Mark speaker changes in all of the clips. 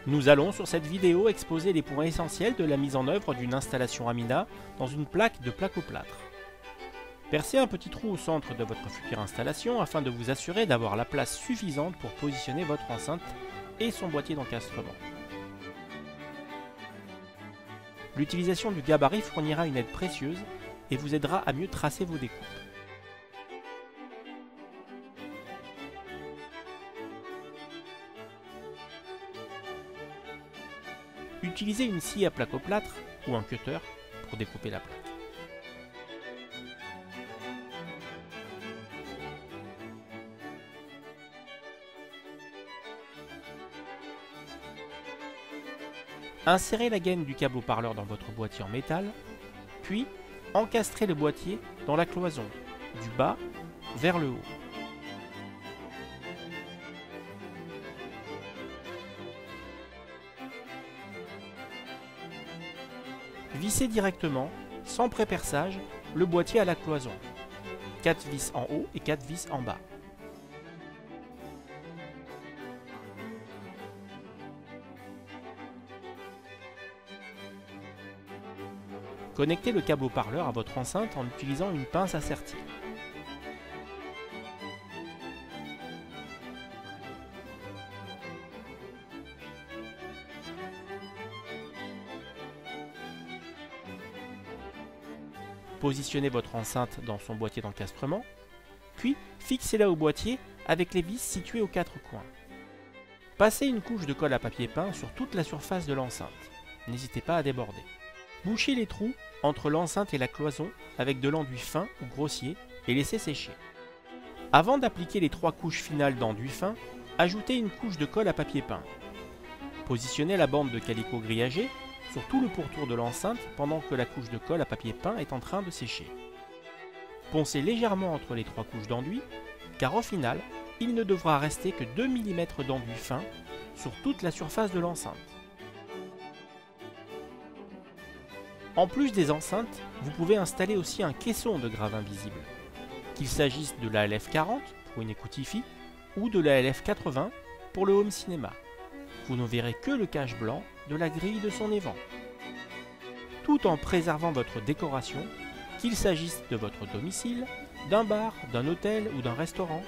Speaker 1: Nous allons sur cette vidéo exposer les points essentiels de la mise en œuvre d'une installation Amina dans une plaque de plaque-au-plâtre. Percez un petit trou au centre de votre future installation afin de vous assurer d'avoir la place suffisante pour positionner votre enceinte et son boîtier d'encastrement. L'utilisation du gabarit fournira une aide précieuse et vous aidera à mieux tracer vos découpes. Utilisez une scie à plaque au plâtre ou un cutter pour découper la plaque. Insérez la gaine du câble haut-parleur dans votre boîtier en métal, puis encastrez le boîtier dans la cloison, du bas vers le haut. Vissez directement, sans préperçage, le boîtier à la cloison. 4 vis en haut et 4 vis en bas. Connectez le câble haut-parleur à votre enceinte en utilisant une pince à sertir. Positionnez votre enceinte dans son boîtier d'encastrement, puis fixez-la au boîtier avec les vis situées aux 4 coins. Passez une couche de colle à papier peint sur toute la surface de l'enceinte. N'hésitez pas à déborder. Bouchez les trous entre l'enceinte et la cloison avec de l'enduit fin ou grossier et laissez sécher. Avant d'appliquer les 3 couches finales d'enduit fin, ajoutez une couche de colle à papier peint. Positionnez la bande de calicot grillagé sur tout le pourtour de l'enceinte pendant que la couche de colle à papier peint est en train de sécher. Poncez légèrement entre les 3 couches d'enduit, car au final, il ne devra rester que 2 mm d'enduit fin sur toute la surface de l'enceinte. En plus des enceintes, vous pouvez installer aussi un caisson de grave invisible, qu'il s'agisse de la LF40 pour une écoute hi-fi ou de la LF80 pour le home cinéma. Vous ne verrez que le cache blanc de la grille de son évent. Tout en préservant votre décoration, qu'il s'agisse de votre domicile, d'un bar, d'un hôtel ou d'un restaurant,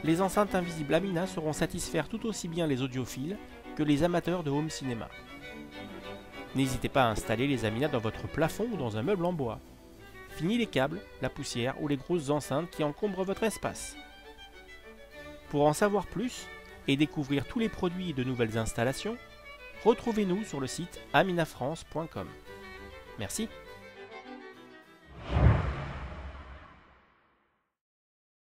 Speaker 1: les enceintes invisibles Amina sauront satisfaire tout aussi bien les audiophiles que les amateurs de home cinéma. N'hésitez pas à installer les Amina dans votre plafond ou dans un meuble en bois. Fini les câbles, la poussière ou les grosses enceintes qui encombrent votre espace. Pour en savoir plus et découvrir tous les produits de nouvelles installations, retrouvez-nous sur le site aminafrance.com. Merci.